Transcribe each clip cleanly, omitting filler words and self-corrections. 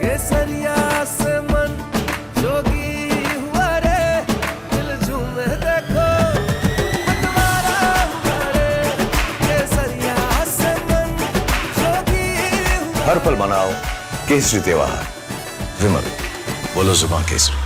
केसरिया से मन जोगी हुआ रे, दिल झूमे देखो बंटवारा हुआ रे, केसरिया से मन जोगी हुआ। हर पल मनाओ केसरी त्योहार। विमल, बोलो जुबान केसरी।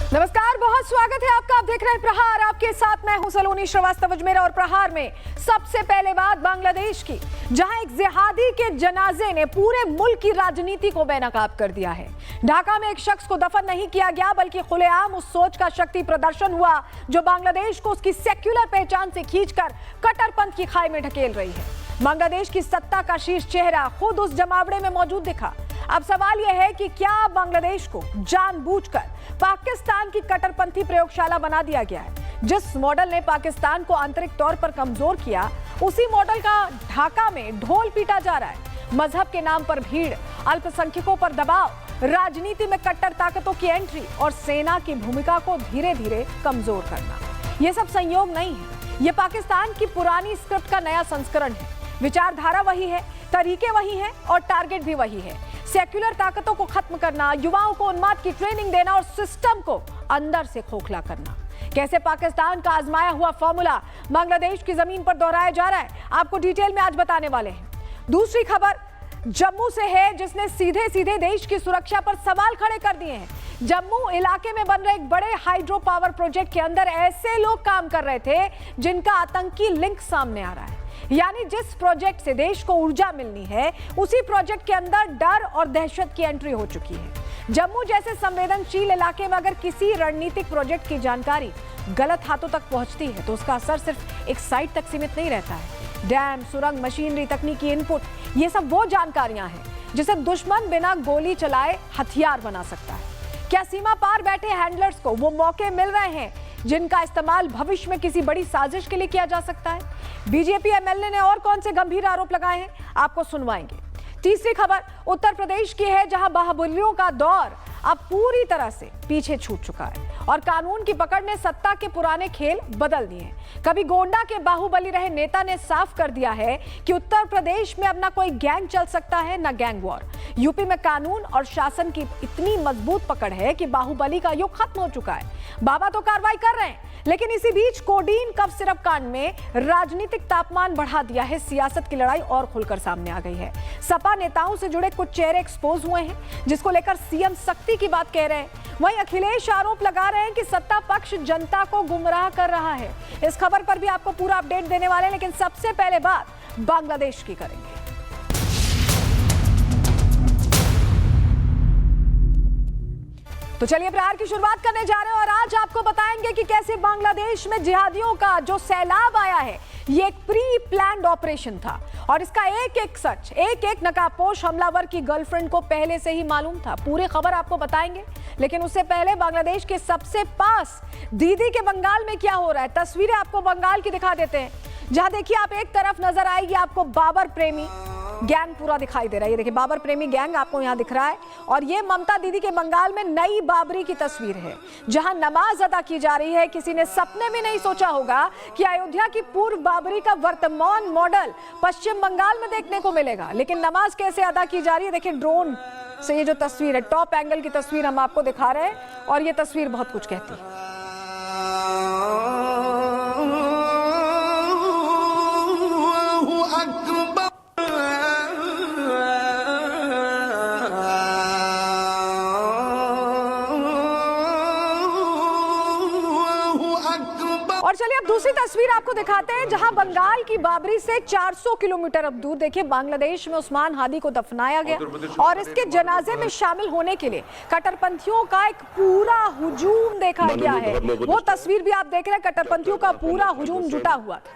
नमस्कार, बहुत स्वागत है आपका। आप देख रहे हैं प्रहार। आपके साथ मैं हूं सलोनी श्रीवास्तव अजमेरा। और प्रहार में सबसे पहले बात बांग्लादेश की, जहां एक जिहादी के जनाजे ने पूरे मुल्क की राजनीति को बेनकाब कर दिया है। ढाका में एक शख्स को दफन नहीं किया गया, बल्कि खुलेआम उस सोच का शक्ति प्रदर्शन हुआ जो बांग्लादेश को उसकी सेक्युलर पहचान से खींचकर कट्टरपंथ की खाई में ढकेल रही है। बांग्लादेश की सत्ता का शीर्ष चेहरा खुद उस जमावड़े में मौजूद दिखा। अब सवाल यह है कि क्या बांग्लादेश को जानबूझकर पाकिस्तान की कट्टरपंथी प्रयोगशाला बना दिया गया है? जिस मॉडल ने पाकिस्तान को आंतरिक तौर पर कमजोर किया, उसी मॉडल का ढाका में ढोल पीटा जा रहा है। मजहब के नाम पर भीड़, अल्पसंख्यकों पर दबाव, राजनीति में कट्टर ताकतों की एंट्री और सेना की भूमिका को धीरे धीरे कमजोर करना, यह सब संयोग नहीं है। यह पाकिस्तान की पुरानी स्क्रिप्ट का नया संस्करण है। विचारधारा वही है, तरीके वही हैं और टारगेट भी वही है। सेक्युलर ताकतों को खत्म करना, युवाओं को उन्माद की ट्रेनिंग देना और सिस्टम को अंदर से खोखला करना। कैसे पाकिस्तान का आजमाया हुआ फॉर्मूला बांग्लादेश की जमीन पर दोहराया जा रहा है, आपको डिटेल में आज बताने वाले हैं। दूसरी खबर जम्मू से है, जिसने सीधे सीधे देश की सुरक्षा पर सवाल खड़े कर दिए हैं। जम्मू इलाके में बन रहे एक बड़े हाइड्रो पावर प्रोजेक्ट के अंदर ऐसे लोग काम कर रहे थे जिनका आतंकी लिंक सामने आ रहा है। यानी जिस प्रोजेक्ट से देश को ऊर्जा मिलनी है, उसी प्रोजेक्ट के अंदर डर और दहशत की एंट्री हो चुकी है। जम्मू जैसे संवेदनशील इलाके में अगर किसी रणनीतिक प्रोजेक्ट की जानकारी गलत हाथों तक पहुंचती है, तो उसका असर सिर्फ एक साइट तक सीमित नहीं रहता है। डैम, सुरंग, मशीनरी, तकनीकी इनपुट, ये सब वो जानकारियां हैं जिसे दुश्मन बिना गोली चलाए हथियार बना सकता है। क्या सीमा पार बैठे हैंडलर्स को वो मौके मिल रहे हैं जिनका इस्तेमाल भविष्य में किसी बड़ी साजिश के लिए किया जा सकता है? बीजेपी एमएलए ने और कौन से गंभीर आरोप लगाए हैं, आपको सुनवाएंगे। तीसरी खबर उत्तर प्रदेश की है, जहां बाहुबलियों का दौर अब पूरी तरह से पीछे छूट चुका है और कानून की पकड़ ने सत्ता के पुराने खेल बदल दिए। कभी गोंडा के बाहुबली रहे नेता ने साफ कर दिया है कि उत्तर प्रदेश में अब ना कोई गैंग चल सकता है, ना गैंग वॉर। यूपी में कानून और शासन की इतनी मजबूत पकड़ है कि बाहुबली का युग खत्म हो चुका है। बाबा तो कार्रवाई कर रहे हैं, लेकिन इसी बीच कोडीन कफ सिरप कांड में राजनीतिक तापमान बढ़ा दिया है। सियासत की लड़ाई और खुलकर सामने आ गई है। सपा नेताओं से जुड़े कुछ चेहरे एक्सपोज हुए हैं, जिसको लेकर सीएम सख्ती की बात कह रहे हैं। वहीं अखिलेश आरोप लगा रहे हैं कि सत्ता पक्ष जनता को गुमराह कर रहा है। इस खबर पर भी आपको पूरा अपडेट देने वाले हैं, लेकिन सबसे पहले बात बांग्लादेश की करेंगे। तो चलिए प्रहार की शुरुआत करने जा रहे हैं और आज आपको बताएंगे कि कैसे बांग्लादेश में जिहादियों का जो सैलाब आया है, ये एक प्री प्लान्ड ऑपरेशन था और इसका एक एक सच, एक एक नकाबपोश हमलावर की गर्लफ्रेंड को पहले से ही मालूम था। पूरी खबर आपको बताएंगे, लेकिन उससे पहले बांग्लादेश के सबसे पास दीदी के बंगाल में क्या हो रहा है, तस्वीरें आपको बंगाल की दिखा देते हैं। जहां देखिए आप एक तरफ नजर आएगी आपको बाबर प्रेमी गैंग पूरा दिखाई दे रहा है। ये देखिए बाबर प्रेमी गैंग आपको यहां दिख रहा है और ये ममता दीदी के बंगाल में नई बाबरी की तस्वीर है, जहां नमाज अदा की जा रही है। किसी ने सपने में नहीं सोचा होगा कि अयोध्या की पूर्व बाबरी का वर्तमान मॉडल पश्चिम बंगाल में देखने को मिलेगा। लेकिन नमाज कैसे अदा की जा रही है, देखिए ड्रोन से ये जो तस्वीर है, टॉप एंगल की तस्वीर हम आपको दिखा रहे हैं और ये तस्वीर बहुत कुछ कहती है। और चलिए अब दूसरी तस्वीर आपको दिखाते हैं, जहां बंगाल की बाबरी से 400 किलोमीटर अब दूर देखिए बांग्लादेश में उस्मान हादी को दफनाया गया और इसके जनाजे में शामिल होने के लिए कट्टरपंथियों का एक पूरा हुजूम देखा गया है। वो तस्वीर भी आप देख रहे हैं, कट्टरपंथियों का पूरा हुजूम जुटा हुआ था।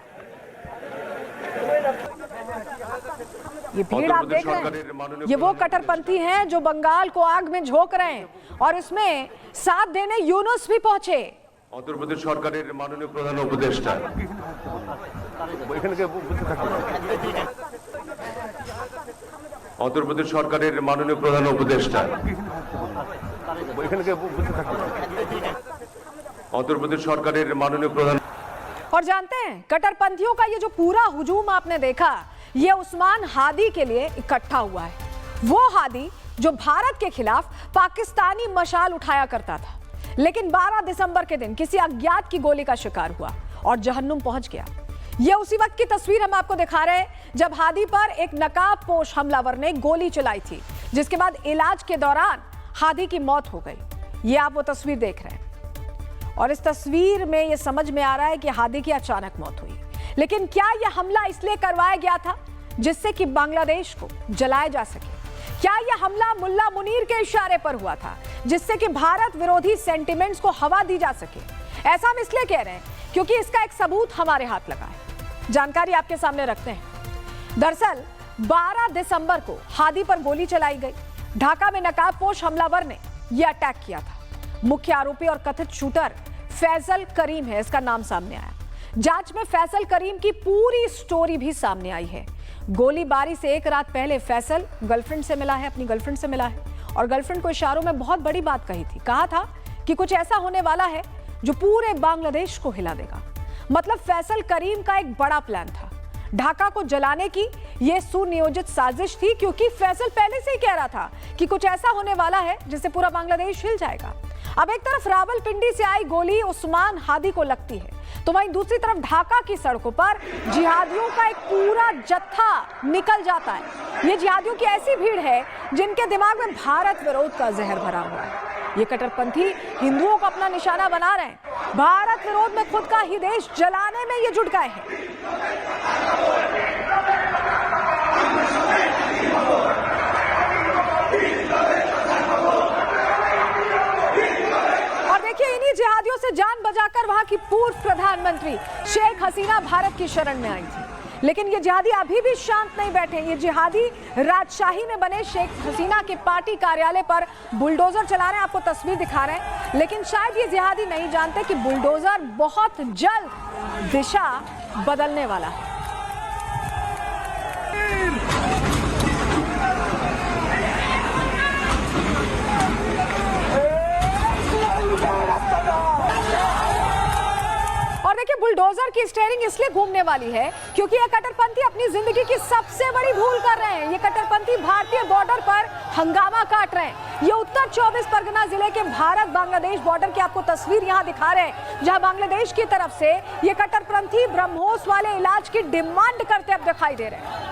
ये भीड़ आप देख रहे हैं, ये वो कट्टरपंथी हैं जो बंगाल को आग में झोंक रहे हैं और इसमें साथ देने यूनुस भी पहुंचे। उत्तर प्रदेश सरकारेर माननीय प्रधान उपदेष्टा অন্তর্বর্তী সরকারের মাননীয় প্রধান উপদেষ্টা অন্তর্বর্তী সরকারের মাননীয় প্রধান। और जानते हैं कट्टरपंथियों का ये जो पूरा हुजूम आपने देखा, ये उस्मान हादी के लिए इकट्ठा हुआ है। वो हादी जो भारत के खिलाफ पाकिस्तानी मशाल उठाया करता था, लेकिन 12 दिसंबर के दिन किसी अज्ञात की गोली का शिकार हुआ और जहन्नुम पहुंच गया। ये उसी वक्त की तस्वीर हम आपको दिखा रहे हैं जब हादी पर एक नकाबपोश हमलावर ने गोली चलाई थी, जिसके बाद इलाज के दौरान हादी की मौत हो गई। ये आप वो तस्वीर देख रहे हैं और इस तस्वीर में ये समझ में आ रहा है कि हादी की अचानक मौत हुई। लेकिन क्या यह हमला इसलिए करवाया गया था जिससे कि बांग्लादेश को जलाया जा सके? क्या यह हमला मुल्ला मुनीर के इशारे पर हुआ था जिससे कि भारत विरोधी सेंटिमेंट्स को हवा दी जा सके? ऐसा हम इसलिए कह रहे हैं क्योंकि इसका एक सबूत हमारे हाथ लगा है। जानकारी आपके सामने रखते हैं। दरअसल 12 दिसंबर को हादी पर गोली चलाई गई। ढाका में नकाबपोश हमलावर ने यह अटैक किया था। मुख्य आरोपी और कथित शूटर फैसल करीम है, इसका नाम सामने आया। जांच में फैसल करीम की पूरी स्टोरी भी सामने आई है। गोलीबारी से एक रात पहले फैसल गर्लफ्रेंड से मिला है, अपनी गर्लफ्रेंड से मिला है और गर्लफ्रेंड को इशारों में बहुत बड़ी बात कही थी। कहा था कि कुछ ऐसा होने वाला है जो पूरे बांग्लादेश को हिला देगा। मतलब फैसल करीम का एक बड़ा प्लान था। ढाका को जलाने की यह सुनियोजित साजिश थी, क्योंकि फैसल पहले से ही कह रहा था कि कुछ ऐसा होने वाला है जिससे पूरा बांग्लादेश हिल जाएगा। अब एक तरफ रावलपिंडी से आई गोली उस्मान हादी को लगती है, तो वहीं दूसरी तरफ ढाका की सड़कों पर जिहादियों का एक पूरा जत्था निकल जाता है। ये जिहादियों की ऐसी भीड़ है जिनके दिमाग में भारत विरोध का जहर भरा हुआ है। ये कट्टरपंथी हिंदुओं को अपना निशाना बना रहे हैं। भारत विरोध में खुद का ही देश जलाने में ये जुट गए हैं। इन्हीं जिहादियों से जान बचाकर वहां की पूर्व प्रधानमंत्री शेख हसीना भारत की शरण में आई थी। लेकिन ये जिहादी अभी भी शांत नहीं बैठे। ये जिहादी राजशाही में बने शेख हसीना के पार्टी कार्यालय पर बुलडोजर चला रहे हैं, आपको तस्वीर दिखा रहे हैं। लेकिन शायद ये जिहादी नहीं जानते कि बुलडोजर बहुत जल्द दिशा बदलने वाला है। और देखिए बुलडोजर की स्टीयरिंग इसलिए घूमने वाली है क्योंकि ये कट्टरपंथी अपनी जिंदगी की सबसे बड़ी भूल कर रहे हैं। ये कट्टरपंथी भारतीय बॉर्डर पर हंगामा काट रहे हैं। ये उत्तर 24 परगना जिले के भारत बांग्लादेश बॉर्डर की आपको तस्वीर यहां दिखा रहे हैं, जहां बांग्लादेश की तरफ से ये कट्टरपंथी ब्रह्मोस वाले इलाज की डिमांड करते अब दिखाई दे रहे हैं।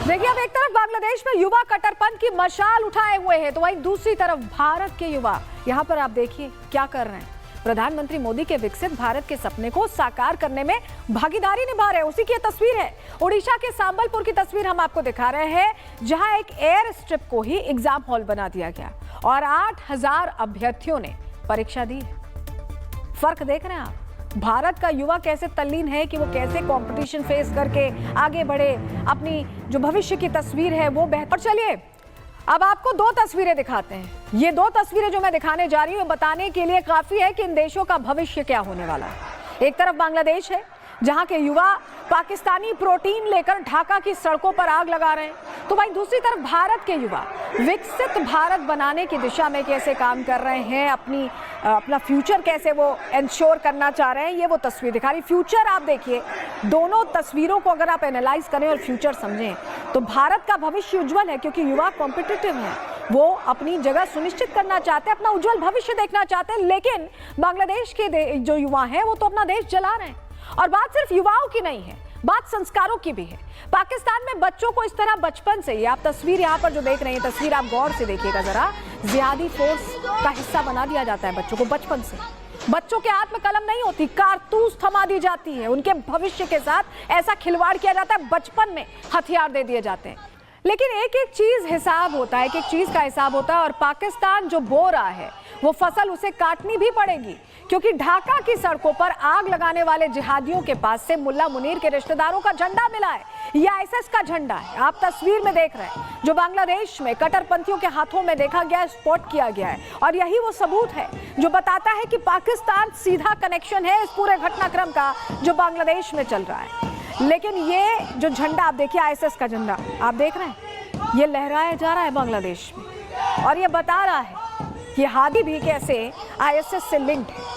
देखिए अब एक तरफ बांग्लादेश में युवा कट्टरपंथ की मशाल उठाए हुए हैं, तो वहीं दूसरी तरफ भारत के युवा यहाँ पर आप देखिए क्या कर रहे हैं। प्रधानमंत्री मोदी के विकसित भारत के सपने को साकार करने में भागीदारी निभा रहे हैं। उसी की तस्वीर है, उड़ीसा के सांबलपुर की तस्वीर हम आपको दिखा रहे हैं, जहां एक एयर स्ट्रिप को ही एग्जाम हॉल बना दिया गया और 8000 अभ्यर्थियों ने परीक्षा दी। फर्क देख रहे हैं आप, भारत का युवा कैसे तल्लीन है कि वो कैसे कंपटीशन फेस करके आगे बढ़े, अपनी जो भविष्य की तस्वीर है वो बेहतर। चलिए अब आपको दो तस्वीरें दिखाते हैं। ये दो तस्वीरें जो मैं दिखाने जा रही हूँ बताने के लिए काफी है कि इन देशों का भविष्य क्या होने वाला है। एक तरफ बांग्लादेश है जहां के युवा पाकिस्तानी प्रोटीन लेकर ढाका की सड़कों पर आग लगा रहे हैं, तो वहीं दूसरी तरफ भारत के युवा विकसित भारत बनाने की दिशा में कैसे काम कर रहे हैं, अपना फ्यूचर कैसे वो इंश्योर करना चाह रहे हैं, ये वो तस्वीर दिखा रही। फ्यूचर आप देखिए, दोनों तस्वीरों को अगर आप एनालाइज करें और फ्यूचर समझें तो भारत का भविष्य उज्जवल है, क्योंकि युवा कॉम्पिटिटिव है, वो अपनी जगह सुनिश्चित करना चाहते हैं, अपना उज्जवल भविष्य देखना चाहते हैं। लेकिन बांग्लादेश के जो युवा हैं वो तो अपना देश जला रहे हैं। और बात सिर्फ युवाओं की नहीं है, बात संस्कारों की भी है। पाकिस्तान में बच्चों को इस तरह बचपन से ही, आप तस्वीर यहाँ पर जो देख रहे हैं, तस्वीर आप गौर से देखिएगा जरा, जिहादी फोर्स का हिस्सा बना दिया जाता है बच्चों को बचपन से। बच्चों के हाथ में कलम नहीं होती, कारतूस थमा दी जाती है, उनके भविष्य के साथ ऐसा खिलवाड़ किया जाता है, बचपन में हथियार दे दिए जाते हैं। लेकिन एक एक चीज हिसाब होता है, एक एक चीज का हिसाब होता है, और पाकिस्तान जो बो रहा है वो फसल उसे काटनी भी पड़ेगी, क्योंकि ढाका की सड़कों पर आग लगाने वाले जिहादियों के पास से मुल्ला मुनीर के रिश्तेदारों का झंडा मिला है। यह आईएसएस का झंडा है, आप तस्वीर में देख रहे हैं, जो बांग्लादेश में कट्टरपंथियों के हाथों में देखा गया, स्पॉट किया गया है। और यही वो सबूत है जो बताता है कि पाकिस्तान सीधा कनेक्शन है इस पूरे घटनाक्रम का जो बांग्लादेश में चल रहा है। लेकिन ये जो झंडा आप देखिए, आईएसएस का झंडा आप देख रहे हैं, ये लहराया जा रहा है बांग्लादेश में, और ये बता रहा है कि हादी भी कैसे आईएसएस से लिंक्ड है।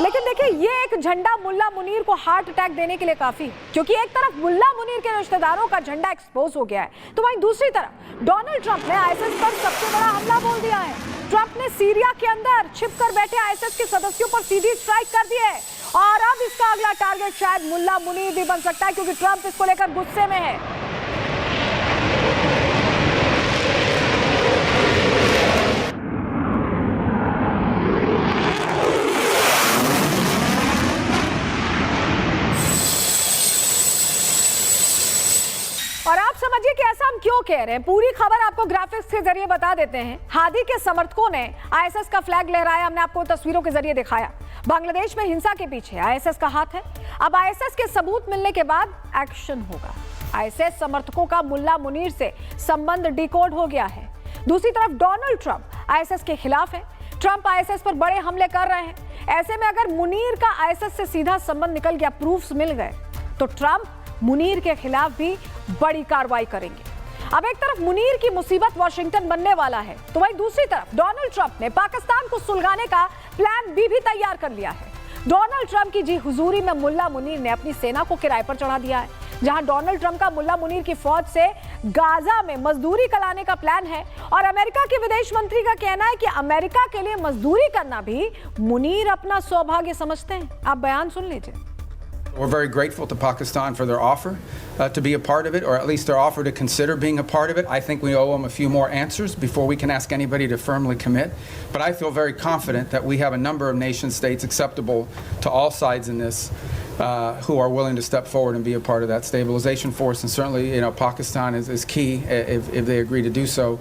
लेकिन देखिए, ये एक झंडा मुल्ला मुनीर को हार्ट अटैक देने के लिए काफी, क्योंकि एक तरफ मुल्ला मुनीर के रिश्तेदारों का झंडा एक्सपोज हो गया है, तो वहीं दूसरी तरफ डोनाल्ड ट्रंप ने आईएसएस पर सबसे बड़ा हमला बोल दिया है। ट्रंप ने सीरिया के अंदर छिपकर बैठे आईएसएस के सदस्यों पर सीधी स्ट्राइक कर दी है, और अब इसका अगला टारगेट शायद मुल्ला मुनीर भी बन सकता है, क्योंकि ट्रंप इसको लेकर गुस्से में है। और आप समझिए कि ऐसा हम क्यों कह रहे हैं, पूरी खबर आपको ग्राफिक्स के जरिए बता देते हैं। हादी के समर्थकों ने आईएसएस का फ्लैग लहराया, हमने आपको तस्वीरों के जरिए दिखाया। बांग्लादेश में हिंसा के पीछे आईएसएस का हाथ है। अब आईएसएस के सबूत मिलने के बाद एक्शन होगा। आईएसएस समर्थकों का मुल्ला मुनीर से संबंध डिकोड हो गया है। दूसरी तरफ डोनाल्ड ट्रंप आईएसएस के खिलाफ है। ट्रंप आईएसएस पर बड़े हमले कर रहे हैं। ऐसे में अगर मुनीर का आईएसएस से सीधा संबंध निकल गया, प्रूफ्स मिल गए, तो ट्रंप मुनीर के खिलाफ भी बड़ी कार्रवाई करेंगे। अब एक तरफ मुनीर की मुसीबत वॉशिंगटन बनने वाला है, तो वहीं दूसरी तरफ डोनाल्ड ट्रंप ने पाकिस्तान को सुलगाने का प्लान बी भी तैयार कर लिया है। डोनाल्ड ट्रंप की जी हुजूरी में मुल्ला मुनीर ने अपनी सेना को किराए पर चढ़ा दिया है। जहां डोनाल्ड ट्रंप का मुल्ला मुनीर की फौज से गाजा में मजदूरी कराने का प्लान है, और अमेरिका के विदेश मंत्री का कहना है कि अमेरिका के लिए मजदूरी करना भी मुनीर अपना सौभाग्य समझते हैं। आप बयान सुन लीजिए। We're very grateful to Pakistan for their offer to be a part of it, or at least their offer to consider being a part of it. I think we owe them a few more answers before we can ask anybody to firmly commit. But I feel very confident that we have a number of nation states acceptable to all sides in this who are willing to step forward and be a part of that stabilization force. And certainly, Pakistan is key if they agree to do so.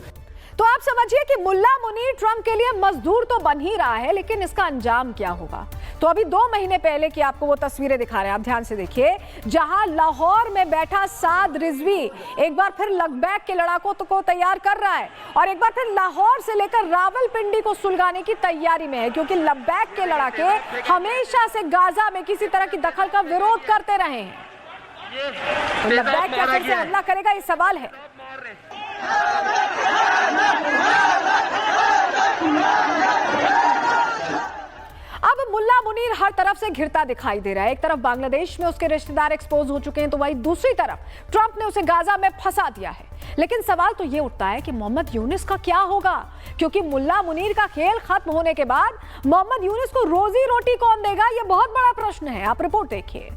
तो आप समझिए कि मुल्ला Munir Trump के लिए मजदूर तो बन ही रहा है, लेकिन इसका अंजाम क्या होगा। तो अभी 2 महीने पहले की आपको वो तस्वीरें दिखा रहे हैं, आप ध्यान से देखिए, जहां लाहौर में बैठा साद रिजवी एक बार फिर लबैक के लड़ाकों को तैयार कर रहा है, और एक बार फिर लाहौर से लेकर रावलपिंडी को सुलगाने की तैयारी में है, क्योंकि लबैक के लड़ाके हमेशा से गाजा में किसी तरह की दखल का विरोध करते रहे हैं। तो लबैक कैसे से हमला करेगा, ये सवाल है। अब मुल्ला मुनीर हर तरफ से घिरता दिखाई दे रहा है। एक तरफ बांग्लादेश में उसके रिश्तेदार एक्सपोज हो चुके हैं, तो वहीं दूसरी तरफ ट्रंप ने उसे गाजा में फंसा दिया है। लेकिन सवाल तो ये उठता है कि मोहम्मद यूनिस का क्या होगा, क्योंकि मुल्ला मुनीर का खेल खत्म होने के बाद मोहम्मद यूनिस को रोजी रोटी कौन देगा, ये बहुत बड़ा प्रश्न है। आप रिपोर्ट देखिए।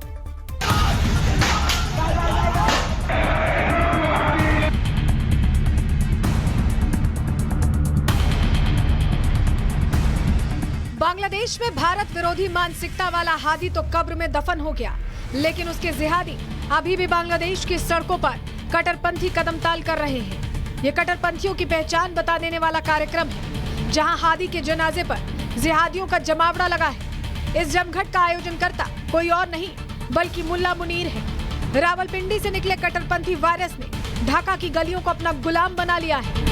बांग्लादेश में भारत विरोधी मानसिकता वाला हादी तो कब्र में दफन हो गया, लेकिन उसके जिहादी अभी भी बांग्लादेश की सड़कों पर कट्टरपंथी कदमताल कर रहे हैं। ये कट्टरपंथियों की पहचान बता देने वाला कार्यक्रम है, जहां हादी के जनाजे पर जिहादियों का जमावड़ा लगा है। इस जमघट का आयोजन करता कोई और नहीं बल्कि मुल्ला मुनीर है। रावलपिंडी से निकले कट्टरपंथी वायरस ने ढाका की गलियों को अपना गुलाम बना लिया है।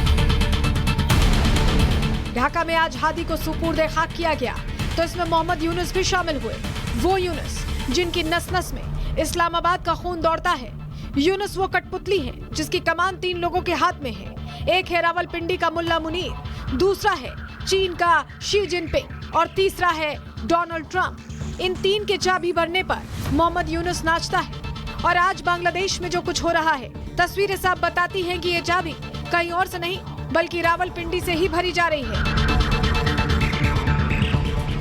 ढाका में आज हादी को सुपुर्दे खाक किया गया, तो इसमें मोहम्मद यूनुस भी शामिल हुए। वो यूनुस जिनकी नस नस में इस्लामाबाद का खून दौड़ता है। यूनुस वो कठपुतली है जिसकी कमान 3 लोगों के हाथ में है। एक है रावलपिंडी का मुल्ला मुनीर, दूसरा है चीन का शी जिनपिंग, और तीसरा है डोनाल्ड ट्रंप। इन 3 के चाबी भरने पर मोहम्मद यूनुस नाचता है। और आज बांग्लादेश में जो कुछ हो रहा है, तस्वीरें साफ बताती हैं कि ये चाबी कहीं और से नहीं बल्कि रावलपिंडी से ही भरी जा रही है।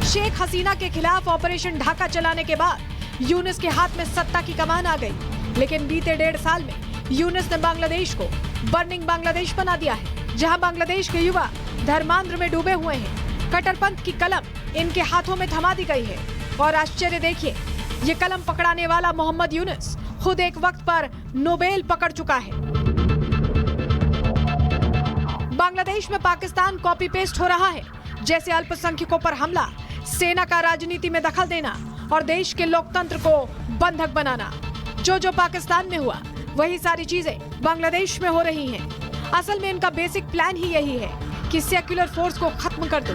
शेख हसीना के खिलाफ ऑपरेशन ढाका चलाने के बाद यूनुस के हाथ में सत्ता की कमान आ गई। लेकिन बीते 1.5 साल में यूनुस ने बांग्लादेश को बर्निंग बांग्लादेश बना दिया है, जहां बांग्लादेश के युवा धर्मांध में डूबे हुए हैं। कट्टरपंथ की कलम इनके हाथों में थमा दी गई है। और आश्चर्य देखिए, ये कलम पकड़ाने वाला मोहम्मद यूनुस खुद एक वक्त पर नोबेल पकड़ चुका है। बांग्लादेश में पाकिस्तान कॉपी पेस्ट हो रहा है, जैसे अल्पसंख्यकों पर हमला, सेना का राजनीति में दखल देना और देश के लोकतंत्र को बंधक बनाना। जो पाकिस्तान में हुआ वही सारी चीजें बांग्लादेश में हो रही हैं। असल में इनका बेसिक प्लान ही यही है कि सेक्युलर फोर्स को खत्म कर दो।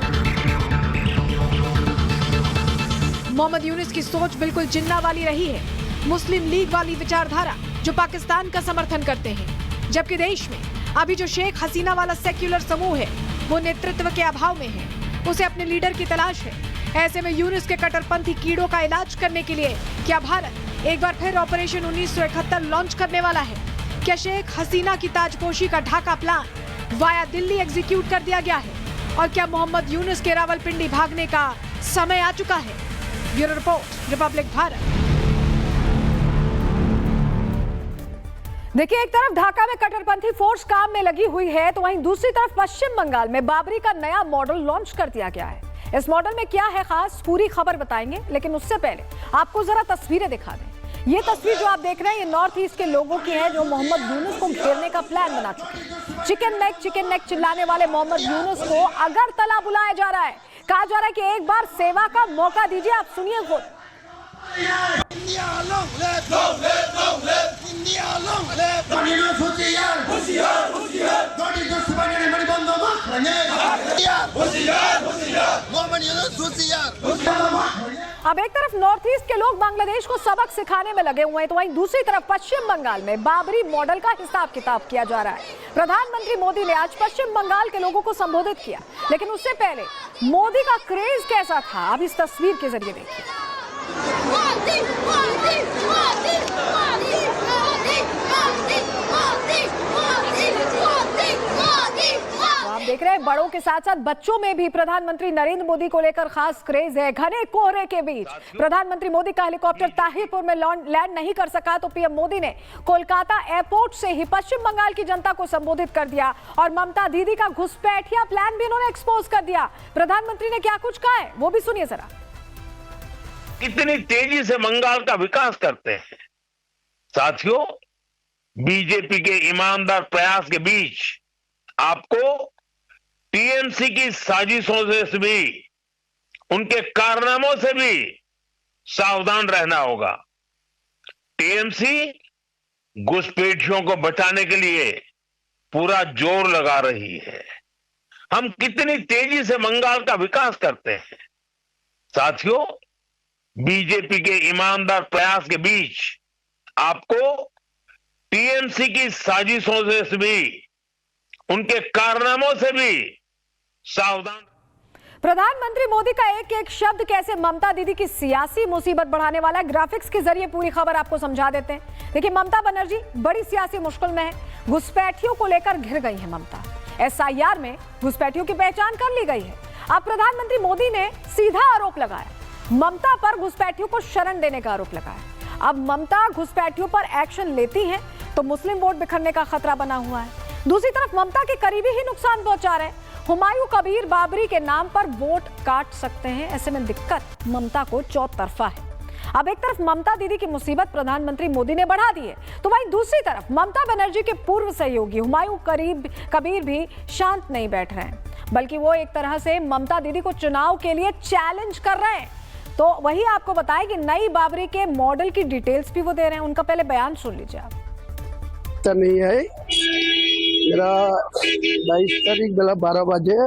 मोहम्मद यूनुस की सोच बिल्कुल जिन्ना वाली रही है, मुस्लिम लीग वाली विचारधारा जो पाकिस्तान का समर्थन करते हैं। जबकि देश में अभी जो शेख हसीना वाला सेक्युलर समूह है वो नेतृत्व के अभाव में है, उसे अपने लीडर की तलाश है। ऐसे में यूनुस के कट्टरपंथी कीड़ों का इलाज करने के लिए क्या भारत एक बार फिर ऑपरेशन 1971 लॉन्च करने वाला है? क्या शेख हसीना की ताजपोशी का Dhaka plan via Delhi execute कर दिया गया है? और क्या मोहम्मद यूनुस के रावलपिंडी भागने का समय आ चुका है? Bureau report, Republic Bharat. देखिए, एक तरफ ढाका में कट्टरपंथी फोर्स काम में लगी हुई है, तो वहीं दूसरी तरफ पश्चिम बंगाल में बाबरी का नया मॉडल लॉन्च कर दिया गया है। इस मॉडल में क्या है खास, पूरी खबर बताएंगे, लेकिन उससे पहले आपको जरा तस्वीरें दिखा दें। ये तस्वीर जो आप देख रहे हैं, ये नॉर्थ ईस्ट के लोगों की है जो मोहम्मद यूनुस को घेरने का प्लान बना चुके हैं। चिकन नेक चिल्लाने वाले मोहम्मद यूनुस को अगरतला बुलाया जा रहा है। कहा जा रहा है कि एक बार सेवा का मौका दीजिए। आप सुनिए खुद। अब एक तरफ नॉर्थ ईस्ट के लोग बांग्लादेश को सबक सिखाने में लगे हुए हैं, तो वहीं दूसरी तरफ पश्चिम बंगाल में बाबरी मॉडल का हिसाब किताब किया जा रहा है। प्रधानमंत्री मोदी ने आज पश्चिम बंगाल के लोगों को संबोधित किया, लेकिन उससे पहले मोदी का क्रेज कैसा था, अब इस तस्वीर के जरिए देखिए। आप देख रहे हैं बड़ों के साथ साथ बच्चों में भी प्रधानमंत्री नरेंद्र मोदी को लेकर खास क्रेज है। घने कोहरे के बीच प्रधानमंत्री मोदी का हेलीकॉप्टर ताहिरपुर में लैंड नहीं कर सका, तो पीएम मोदी ने कोलकाता एयरपोर्ट से ही पश्चिम बंगाल की जनता को संबोधित कर दिया और ममता दीदी का घुसपैठिया प्लान भी उन्होंने एक्सपोज कर दिया। प्रधानमंत्री ने क्या कुछ कहा है वो भी सुनिए जरा। कितनी तेजी से बंगाल का विकास करते हैं साथियों। बीजेपी के ईमानदार प्रयास के बीच आपको टीएमसी की साजिशों से भी, उनके कारनामों से भी सावधान रहना होगा। टीएमसी घुसपैठियों को बचाने के लिए पूरा जोर लगा रही है। हम कितनी तेजी से बंगाल का विकास करते हैं साथियों। बीजेपी के ईमानदार प्रयास के बीच आपको टीएमसी की साजिशों से भी, उनके कारनामों से भी सावधान। प्रधानमंत्री मोदी का एक एक शब्द कैसे ममता दीदी की सियासी मुसीबत बढ़ाने वाला है, ग्राफिक्स के जरिए पूरी खबर आपको समझा देते हैं। देखिए, ममता बनर्जी बड़ी सियासी मुश्किल में है। घुसपैठियों को लेकर घिर गई है ममता। एसआईआर में घुसपैठियों की पहचान कर ली गई है। अब प्रधानमंत्री मोदी ने सीधा आरोप लगाया, ममता पर घुसपैठियों को शरण देने का आरोप लगाया। अब ममता घुसपैठियों पर एक्शन लेती हैं तो मुस्लिम वोट बिखरने का खतरा बना हुआ है। दूसरी तरफ ममता के करीबी ही नुकसान पहुंचा रहे हैं। हुमायूं कबीर बाबरी के नाम पर वोट काट सकते हैं। ऐसे में दिक्कत ममता को चौतरफा है। अब एक तरफ ममता दीदी की मुसीबत प्रधानमंत्री मोदी ने बढ़ा दी है, तो वहीं दूसरी तरफ ममता बनर्जी के पूर्व सहयोगी हुमायूं कबीर भी शांत नहीं बैठ रहे हैं, बल्कि वो एक तरह से ममता दीदी को चुनाव के लिए चैलेंज कर रहे हैं। तो वही आपको बताएं कि नई बाबरी के मॉडल की डिटेल्स भी वो दे रहे हैं। उनका पहले बयान सुन लीजिए आप। नहीं है मेरा 22 तारीख बेला 12 बजे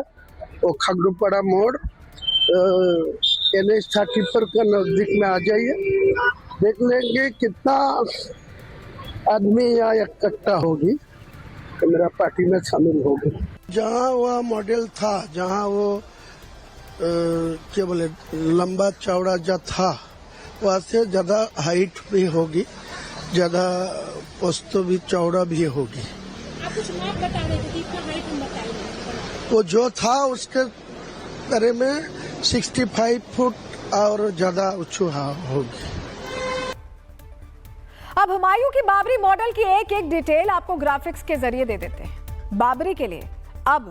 वो खगड़ूपड़ा मोड़ NH 30 पर का नजदीक में आ जाइए, देख लेंगे कितना आदमी यहाँ इकट्ठा होगी तो मेरा पार्टी में शामिल होगी। जहाँ वह मॉडल था, जहाँ वो क्या बोले लंबा चौड़ा जो था, वहाँ से ज्यादा हाइट भी होगी, ज्यादा पोस्ट भी चौड़ा भी होगी। आप कुछ माप बता रहे थे, कितना हाइट हम बताएंगे। वो जो था उसके बारे में 65 फुट और ज्यादा ऊंचा होगी। अब हुमायूं की बाबरी मॉडल की एक एक डिटेल आपको ग्राफिक्स के जरिए दे देते हैं। बाबरी के लिए अब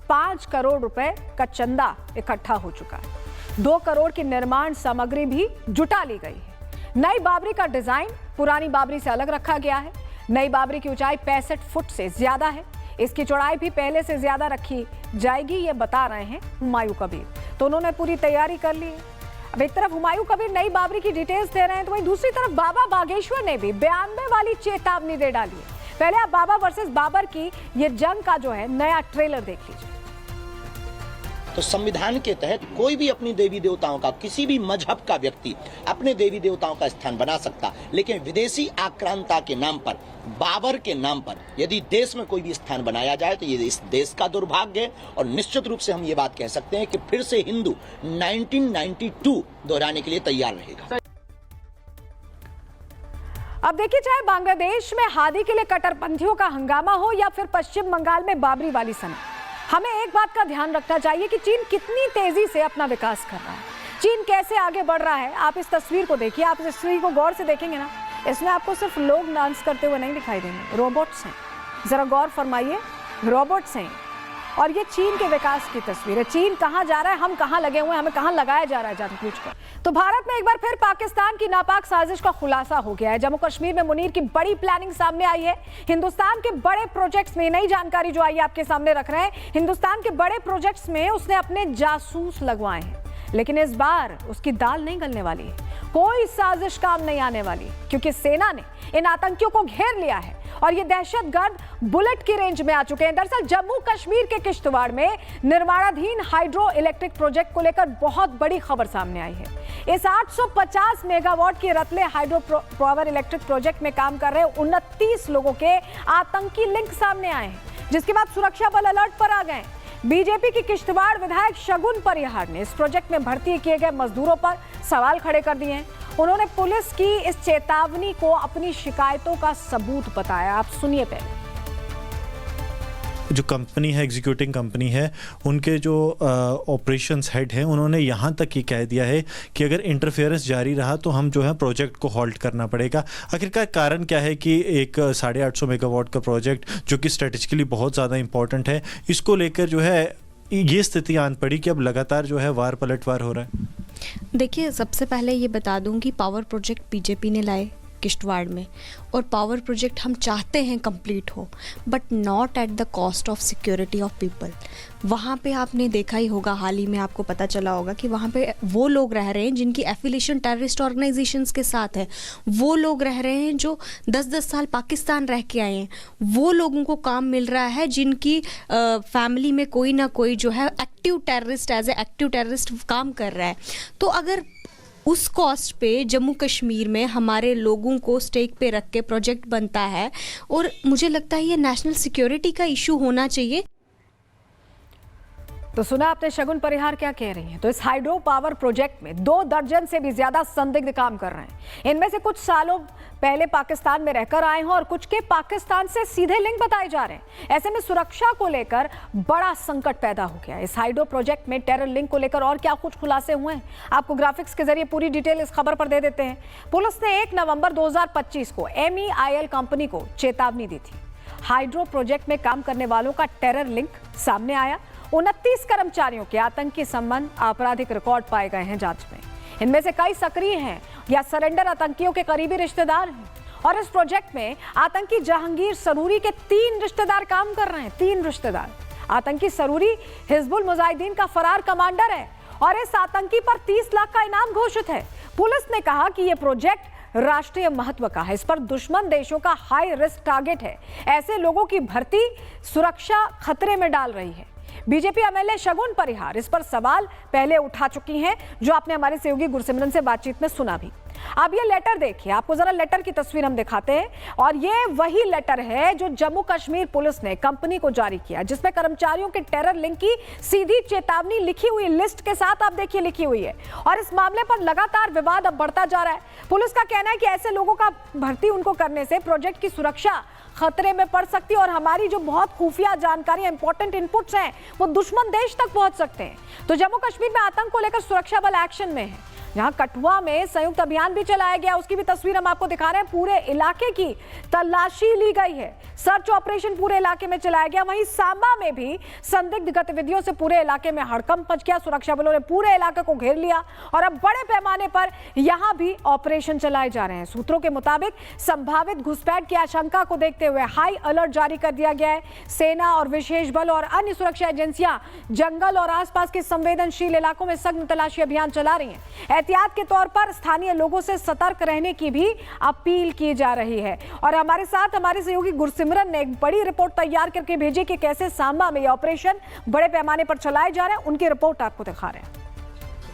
5 करोड़ रुपए का चंदा इकट्ठा हो चुका है। 2 करोड़ की निर्माण सामग्री भी जुटा ली गई है। नई बाबरी का डिजाइन पुरानी बाबरी से अलग रखा गया है। नई बाबरी की ऊंचाई 65 फुट से ज्यादा है। इसकी चौड़ाई भी पहले से ज्यादा रखी जाएगी, ये बता रहे हैं हुमायूं कबीर। तो उन्होंने पूरी तैयारी कर ली है। अब एक तरफ हुमायूं कबीर नई बाबरी की डिटेल्स दे रहे हैं, तो वहीं दूसरी तरफ बाबा बागेश्वर ने भी 92 वाली चेतावनी दे डाली है। पहले आप बाबा वर्सेस बाबर की ये जंग का जो है नया ट्रेलर देख लीजिए। तो संविधान के तहत कोई भी अपनी देवी देवताओं का, किसी भी मजहब का व्यक्ति अपने देवी देवताओं का स्थान बना सकता, लेकिन विदेशी आक्रांता के नाम पर, बाबर के नाम पर यदि देश में कोई भी स्थान बनाया जाए तो ये इस देश का दुर्भाग्य है। और निश्चित रूप से हम ये बात कह सकते हैं कि फिर से हिंदू 1992 दोहराने के लिए तैयार रहेगा। अब देखिए, चाहे बांग्लादेश में हादी के लिए कट्टरपंथियों का हंगामा हो या फिर पश्चिम बंगाल में बाबरी वाली सनक, हमें एक बात का ध्यान रखना चाहिए कि चीन कितनी तेजी से अपना विकास कर रहा है, चीन कैसे आगे बढ़ रहा है। आप इस तस्वीर को देखिए, आप इस तस्वीर को गौर से देखेंगे ना, इसमें आपको सिर्फ लोग डांस करते हुए नहीं दिखाई देंगे, रोबोट्स हैं। जरा गौर फरमाइए, रोबोट्स हैं। और ये चीन के विकास की तस्वीर है। चीन कहाँ जा रहा है, हम कहाँ लगे हुए हैं, हमें कहाँ लगाया जा रहा है जानबूझकर। तो भारत में एक बार फिर पाकिस्तान की नापाक साजिश का खुलासा हो गया है। जम्मू कश्मीर में मुनीर की बड़ी प्लानिंग सामने आई है। हिंदुस्तान के बड़े प्रोजेक्ट्स में, नई जानकारी जो आई है आपके सामने रख रहे हैं, हिंदुस्तान के बड़े प्रोजेक्ट्स में उसने अपने जासूस लगवाए हैं। लेकिन इस बार उसकी दाल नहीं गलने वाली है, कोई साजिश काम नहीं आने वाली, क्योंकि सेना ने इन आतंकियों को घेर लिया है और ये दहशतगर्द बुलेट की रेंज में आ चुके हैं। दरअसल जम्मू कश्मीर के किश्तवाड़ में निर्माणाधीन हाइड्रो इलेक्ट्रिक प्रोजेक्ट को लेकर बहुत बड़ी खबर सामने आई है। इस 850 मेगावाट की Ratle hydro power electric project में काम कर रहे 29 लोगों के आतंकी लिंक सामने आए हैं, जिसके बाद सुरक्षा बल अलर्ट पर आ गए। बीजेपी की किश्तवाड़ विधायक शगुन परिहार ने इस प्रोजेक्ट में भर्ती किए गए मजदूरों पर सवाल खड़े कर दिए हैं। उन्होंने पुलिस की इस चेतावनी को अपनी शिकायतों का सबूत बताया। आप सुनिए पहले। जो कंपनी है, एग्जीक्यूटिंग कंपनी है, उनके जो ऑपरेशंस हेड हैं, उन्होंने यहाँ तक ये कह दिया है कि अगर इंटरफेरेंस जारी रहा तो हम जो है प्रोजेक्ट को हॉल्ट करना पड़ेगा। आखिरकार कारण क्या है कि एक 850 मेगावाट का प्रोजेक्ट जो कि स्ट्रेटेजिकली बहुत ज़्यादा इंपॉर्टेंट है, इसको लेकर जो है ये स्थिति आन पड़ी कि अब लगातार जो है वार पलटवार हो रहा है। देखिए, सबसे पहले ये बता दूं कि पावर प्रोजेक्ट बीजेपी ने लाए किश्तवाड़ में, और पावर प्रोजेक्ट हम चाहते हैं कंप्लीट हो, but not at the cost of security of people. वहाँ पे आपने देखा ही होगा, हाल ही में आपको पता चला होगा कि वहाँ पे वो लोग रह रहे हैं जिनकी एफिलिएशन टेररिस्ट ऑर्गेनाइजेशंस के साथ है, वो लोग रह रहे हैं जो 10-10 साल पाकिस्तान रह के आए हैं, वो लोगों को काम मिल रहा है जिनकी फैमिली में कोई ना कोई जो है active terrorist, as a active terrorist काम कर रहा है। तो अगर उस कॉस्ट पे जम्मू कश्मीर में हमारे लोगों को स्टेक पे रख के प्रोजेक्ट बनता है, और मुझे लगता है ये नेशनल सिक्योरिटी का इशू होना चाहिए। तो सुना आपने शगुन परिहार क्या कह रही हैं। तो इस हाइड्रो पावर प्रोजेक्ट में 2 दर्जन से भी ज्यादा संदिग्ध काम कर रहे हैं। इनमें से कुछ सालों पहले पाकिस्तान में रहकर आए हैं और कुछ के पाकिस्तान से सीधे लिंक बताए जा रहे हैं। ऐसे में सुरक्षा को लेकर बड़ा संकट पैदा हो गया। इस हाइड्रो प्रोजेक्ट में टेरर लिंक को लेकर और क्या कुछ खुलासे हुए हैं, आपको ग्राफिक्स के जरिए पूरी डिटेल इस खबर पर दे देते हैं। पुलिस ने 1 नवंबर 2025 को MEIL कंपनी को चेतावनी दी थी। हाइड्रो प्रोजेक्ट में काम करने वालों का टेरर लिंक सामने आया। 29 कर्मचारियों के आतंकी संबंध, आपराधिक रिकॉर्ड पाए गए हैं जांच में। इनमें से कई सक्रिय हैं या सरेंडर आतंकियों के करीबी रिश्तेदार हैं। और इस प्रोजेक्ट में आतंकी जहांगीर सरूरी के 3 रिश्तेदार काम कर रहे हैं। 3 रिश्तेदार। आतंकी सरूरी हिजबुल मुजाहिदीन का फरार कमांडर है और इस आतंकी पर 30 लाख का इनाम घोषित है। पुलिस ने कहा कि यह प्रोजेक्ट राष्ट्रीय महत्व का है, इस पर दुश्मन देशों का हाई रिस्क टारगेट है। ऐसे लोगों की भर्ती सुरक्षा खतरे में डाल रही है। बीजेपी एमएलए शगुन परिहार इस पर सवाल पहले उठा चुकी हैं, जो आपने हमारे सहयोगी गुरसिमरन से बातचीत में सुना भी। अब ये लेटर देखिए, आपको जरा लेटर की तस्वीर हम दिखाते हैं। और ये वही लेटर है जो जम्मू कश्मीर पुलिस ने कंपनी को जारी किया, जिसमें कर्मचारियों के टेरर लिंक की सीधी चेतावनी लिखी हुई लिस्ट के साथ आप देखिए लिखी हुई है। और इस मामले पर लगातार विवाद अब बढ़ता जा रहा है। पुलिस का कहना है कि ऐसे लोगों का भर्ती उनको करने से प्रोजेक्ट की सुरक्षा खतरे में पड़ सकती है और हमारी जो बहुत खुफिया जानकारी, इंपॉर्टेंट इनपुट्स हैं, वो दुश्मन देश तक पहुंच सकते हैं। तो जम्मू कश्मीर में आतंक को लेकर सुरक्षा बल एक्शन में है। जहां कठुआ में संयुक्त अभियान भी चलाया गया, उसकी भी तस्वीर हम आपको दिखा रहे हैं। पूरे इलाके की तलाशी ली गई है, सर्च ऑपरेशन पूरे इलाके में चलाया गया। वहीं सांबा में भी संदिग्ध गतिविधियों से पूरे इलाके में हड़कंप मच गया। सुरक्षा बलों ने पूरे इलाके को घेर लिया और अब बड़े पैमाने पर यहां भी ऑपरेशन चलाए जा रहे हैं। सूत्रों के मुताबिक संभावित घुसपैठ की आशंका को देखते हुए हाई अलर्ट जारी कर दिया गया है। सेना और विशेष बल और अन्य सुरक्षा एजेंसियां जंगल और आसपास के संवेदनशील इलाकों में सघन तलाशी अभियान चला रही हैं। एहतियात के तौर पर स्थानीय लोगों से सतर्क रहने की भी अपील की जा रही है। और हमारे साथ हमारे सहयोगी गुरसिमरन ने एक बड़ी रिपोर्ट तैयार करके भेजी कि कैसे सांबा में यह ऑपरेशन बड़े पैमाने पर चलाए जा रहे हैं। उनकी रिपोर्ट आपको दिखा रहे हैं।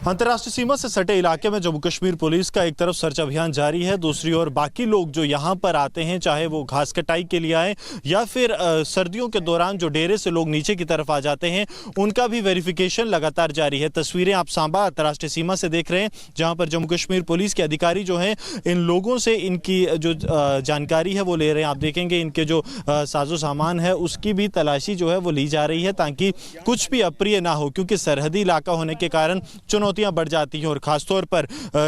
अंतर्राष्ट्रीय सीमा से सटे इलाके में जम्मू कश्मीर पुलिस का एक तरफ सर्च अभियान जारी है, दूसरी ओर बाकी लोग जो यहाँ पर आते हैं, चाहे वो घास कटाई के लिए आए या फिर सर्दियों के दौरान जो डेरे से लोग नीचे की तरफ आ जाते हैं, उनका भी वेरिफिकेशन लगातार जारी है। तस्वीरें आप सांबा अंतर्राष्ट्रीय सीमा से देख रहे हैं, जहाँ पर जम्मू कश्मीर पुलिस के अधिकारी जो हैं इन लोगों से इनकी जो जानकारी है वो ले रहे हैं। आप देखेंगे इनके जो साजो सामान है उसकी भी तलाशी जो है वो ली जा रही है, ताकि कुछ भी अप्रिय ना हो, क्योंकि सरहदी इलाका होने के कारण चुनौतियां बढ़ जाती हैं। और खासतौर पर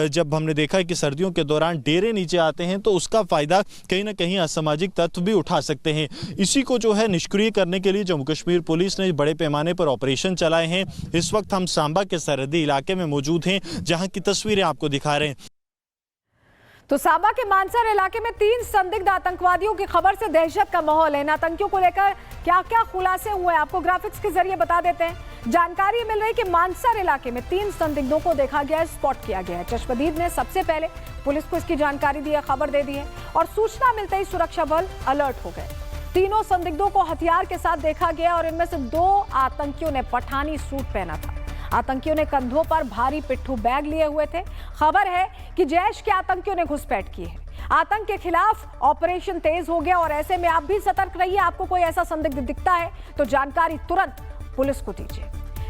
जब हमने देखा है कि सर्दियों के दौरान डेरे नीचे आते हैं तो उसका फायदा कहीं ना कहीं असामाजिक तत्व भी उठा सकते हैं। इसी को जो है निष्क्रिय करने के लिए जम्मू कश्मीर पुलिस ने बड़े पैमाने पर ऑपरेशन चलाए हैं। इस वक्त हम सांबा के सरहदी इलाके में मौजूद हैं, जहां की तस्वीरें आपको दिखा रहे हैं। तो सांबा के मानसर इलाके में 3 संदिग्ध आतंकवादियों की खबर से दहशत का माहौल है। इन आतंकियों को लेकर क्या क्या खुलासे हुए हैं आपको ग्राफिक्स के जरिए बता देते हैं। जानकारी मिल रही कि मानसर इलाके में 3 संदिग्धों को देखा गया है, स्पॉट किया गया है। चश्मदीद ने सबसे पहले पुलिस को इसकी जानकारी दी है, खबर दे दी है और सूचना मिलते ही सुरक्षा बल अलर्ट हो गए। तीनों संदिग्धों को हथियार के साथ देखा गया और इनमें से 2 आतंकियों ने पठानी सूट पहना था। आतंकियों ने कंधों पर भारी पिट्ठू बैग लिए हुए थे। खबर है कि जैश के आतंकियों ने घुसपैठ की है। आतंक के खिलाफ ऑपरेशन तेज हो गया और ऐसे में आप भी सतर्क रहिए। आपको कोई ऐसा संदिग्ध दिखता है तो जानकारी तुरंत पुलिस को दीजिए।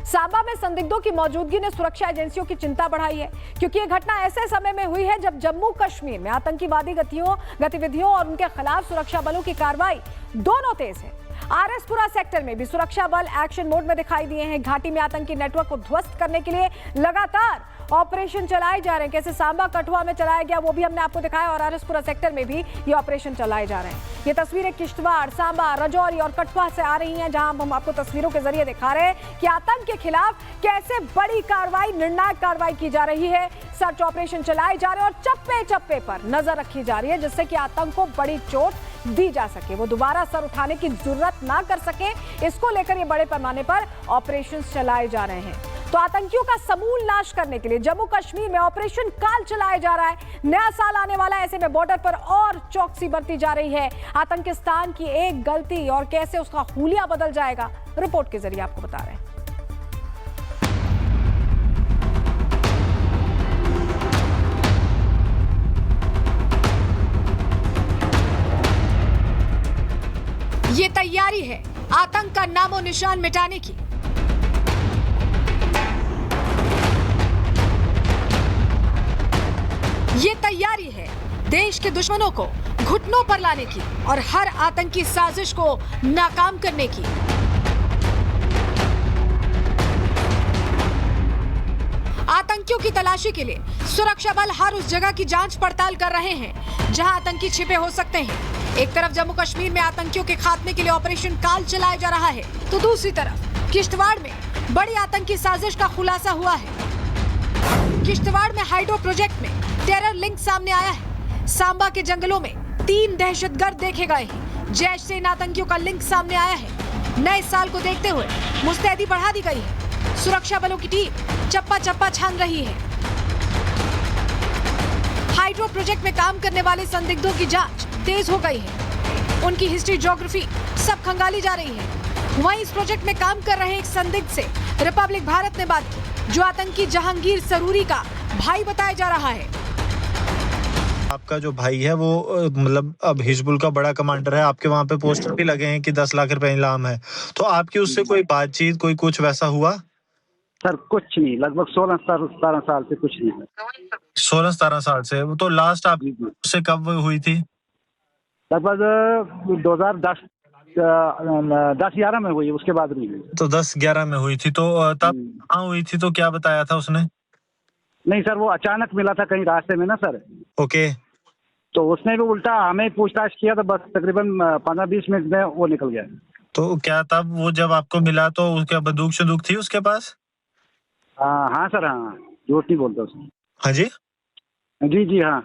सांबा में संदिग्धों की मौजूदगी ने सुरक्षा एजेंसियों की चिंता बढ़ाई है, क्योंकि यह घटना ऐसे समय में हुई है जब जम्मू कश्मीर में आतंकवादी गतिविधियों और उनके खिलाफ सुरक्षा बलों की कार्रवाई दोनों तेज है। आरएसपुरा सेक्टर में भी सुरक्षा बल एक्शन मोड में दिखाई दिए हैं। घाटी में आतंकी नेटवर्क को ध्वस्त करने के लिए लगातार ऑपरेशन चलाए जा रहे हैं। कैसे सांबा कठुआ में चलाया गया वो भी हमने आपको दिखाया और आरएसपुरा सेक्टर में भी ये ऑपरेशन चलाए जा रहे हैं। ये तस्वीरें किश्तवाड़, सांबा, राजौरी और कठुआ से आ रही हैं, जहां हम आपको तस्वीरों के जरिए दिखा रहे हैं कि आतंक के खिलाफ कैसे बड़ी कार्रवाई, निर्णायक कार्रवाई की जा रही है। सर्च ऑपरेशन चलाए जा रहे हैं और चप्पे चप्पे पर नजर रखी जा रही है, जिससे कि आतंक को बड़ी चोट दी जा सके, वो दोबारा सर उठाने की जरूरत ना कर सके। इसको लेकर ये बड़े पैमाने पर ऑपरेशन चलाए जा रहे हैं। तो आतंकियों का समूल नाश करने के लिए जम्मू कश्मीर में ऑपरेशन काल चलाया जा रहा है। नया साल आने वाला है, ऐसे में बॉर्डर पर और चौकसी बरती जा रही है। आतंकिस्तान की एक गलती और कैसे उसका हुलिया बदल जाएगा, रिपोर्ट के जरिए आपको बता रहे हैं। ये तैयारी है आतंक का नामो निशान मिटाने की। ये तैयारी है देश के दुश्मनों को घुटनों पर लाने की और हर आतंकी साजिश को नाकाम करने की। आतंकियों की तलाशी के लिए सुरक्षा बल हर उस जगह की जांच पड़ताल कर रहे हैं जहां आतंकी छिपे हो सकते हैं। एक तरफ जम्मू कश्मीर में आतंकियों के खात्मे के लिए ऑपरेशन काल चलाया जा रहा है, तो दूसरी तरफ किश्तवाड़ में बड़ी आतंकी साजिश का खुलासा हुआ है। किश्तवाड़ में हाइड्रो प्रोजेक्ट में टेरर लिंक सामने आया है। सांबा के जंगलों में 3 दहशतगर्द देखे गए हैं। जैश से इन आतंकियों का लिंक सामने आया है। नए साल को देखते हुए मुस्तैदी बढ़ा दी गई है। सुरक्षा बलों की टीम चप्पा चप्पा छान रही है। हाइड्रो प्रोजेक्ट में काम करने वाले संदिग्धों की जांच तेज हो गई है। उनकी हिस्ट्री, ज्योग्राफी सब खंगाली जा रही है। वहीं इस प्रोजेक्ट में काम कर रहे एक संदिग्ध से रिपब्लिक भारत ने बात की, जो आतंकी जहांगीर सरूरी का भाई बताया जा रहा है। आपका जो भाई है वो मतलब अब हिजबुल का बड़ा कमांडर है, आपके वहाँ पे पोस्टर भी लगे हैं कि 10 लाख रुपए इनाम है, तो आपकी उससे कोई बातचीत, कोई कुछ वैसा हुआ? सर कुछ नहीं, लगभग 16-17 साल से कुछ नहीं। 16-17 साल से? तो लास्ट आप उससे कब हुई थी? लगभग 2010-11 में हुई, उसके बाद नहीं हुई। तो 10-11 में हुई थी, तो तब हुई थी तो क्या बताया था उसने? नहीं सर, वो अचानक मिला था कहीं रास्ते में ना सर, ओके। तो उसने भी उल्टा हमें पूछताछ किया, तो बस तकरीबन 15-20 मिनट में वो निकल गया। तो क्या तब वो जब आपको मिला तो उसका बंदूक थी उसके पास? हाँ सर, हाँ, झूठ नहीं बोलता उसने। हाँ जी जी हाँ।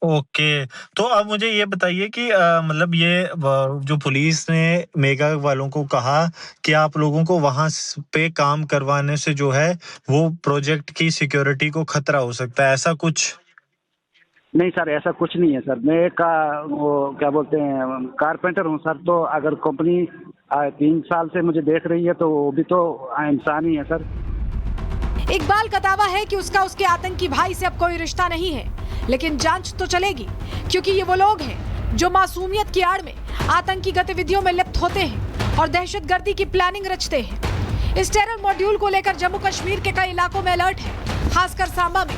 ओके। तो अब मुझे ये बताइए कि मतलब ये जो पुलिस ने मेगा वालों को कहा कि आप लोगों को वहां पे काम करवाने से जो है वो प्रोजेक्ट की सिक्योरिटी को खतरा हो सकता है, ऐसा कुछ? नहीं सर, ऐसा कुछ नहीं है सर। मैं वो क्या बोलते हैं, कारपेंटर हूँ सर। तो अगर कंपनी 3 साल से मुझे देख रही है तो वो भी तो इंसान ही है सर। इकबाल का दावा है कि उसका उसके आतंकी भाई से अब कोई रिश्ता नहीं है, लेकिन जांच तो चलेगी, क्योंकि ये वो लोग हैं जो मासूमियत की आड़ में आतंकी गतिविधियों में लिप्त होते हैं और दहशतगर्दी की प्लानिंग रचते हैं। इस टेरर मॉड्यूल को लेकर जम्मू कश्मीर के कई इलाकों में अलर्ट है, खासकर सांबा में।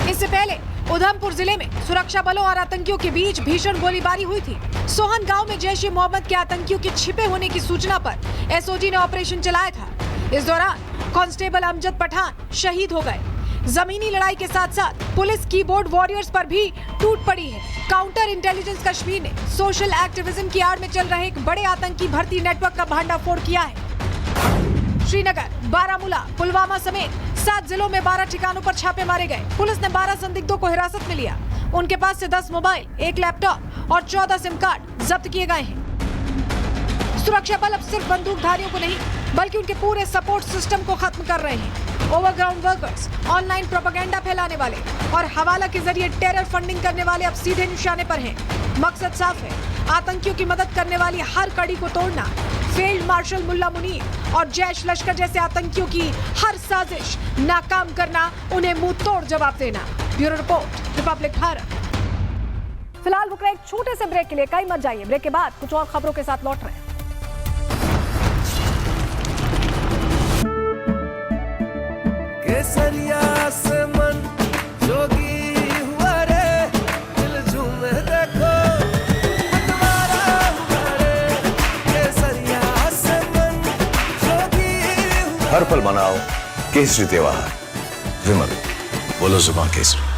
इससे पहले उधमपुर जिले में सुरक्षा बलों और आतंकियों के बीच भीषण गोलीबारी हुई थी। सोहन गांव में जैश ए मोहम्मद के आतंकियों के छिपे होने की सूचना पर एसओजी ने ऑपरेशन चलाया था। इस दौरान कांस्टेबल अमजद पठान शहीद हो गए। जमीनी लड़ाई के साथ साथ पुलिस कीबोर्ड वॉरियर्स पर भी टूट पड़ी है। काउंटर इंटेलिजेंस कश्मीर ने सोशल एक्टिविज्म की आड़ में चल रहे एक बड़े आतंकी भर्ती नेटवर्क का भंडाफोड़ किया है। श्रीनगर, बारामूला, पुलवामा समेत 7 जिलों में 12 ठिकानों पर छापे मारे गए। पुलिस ने 12 संदिग्धों को हिरासत में लिया। उनके पास से 10 मोबाइल, 1 लैपटॉप और 14 सिम कार्ड जब्त किए गए हैं। सुरक्षा बल अब सिर्फ बंदूकधारियों को नहीं, बल्कि उनके पूरे सपोर्ट सिस्टम को खत्म कर रहे हैं। ओवरग्राउंड वर्कर्स, ऑनलाइन प्रोपेगेंडा फैलाने वाले और हवाला के जरिए टेरर फंडिंग करने वाले अब सीधे निशाने पर हैं। मकसद साफ है, आतंकियों की मदद करने वाली हर कड़ी को तोड़ना। फील्ड मार्शल मुल्ला मुनीर और जैश लश्कर जैसे आतंकियों की हर साजिश नाकाम करना, उन्हें मुंह तोड़ जवाब देना। Bureau report, Republic Bharat. फिलहाल रुक रहे एक छोटे से ब्रेक के लिए, कहीं मत जाइए। ब्रेक के बाद कुछ और खबरों के साथ लौट रहे हैं। केसरिया से मन जोगी हुआ रे, दिल झूमे देखो बंटवारा हुआ रे। केसरिया से मन जोगी हुआ। हर पल मनाओ केसरी त्योहार। विमल, बोलो जुबान केसरी।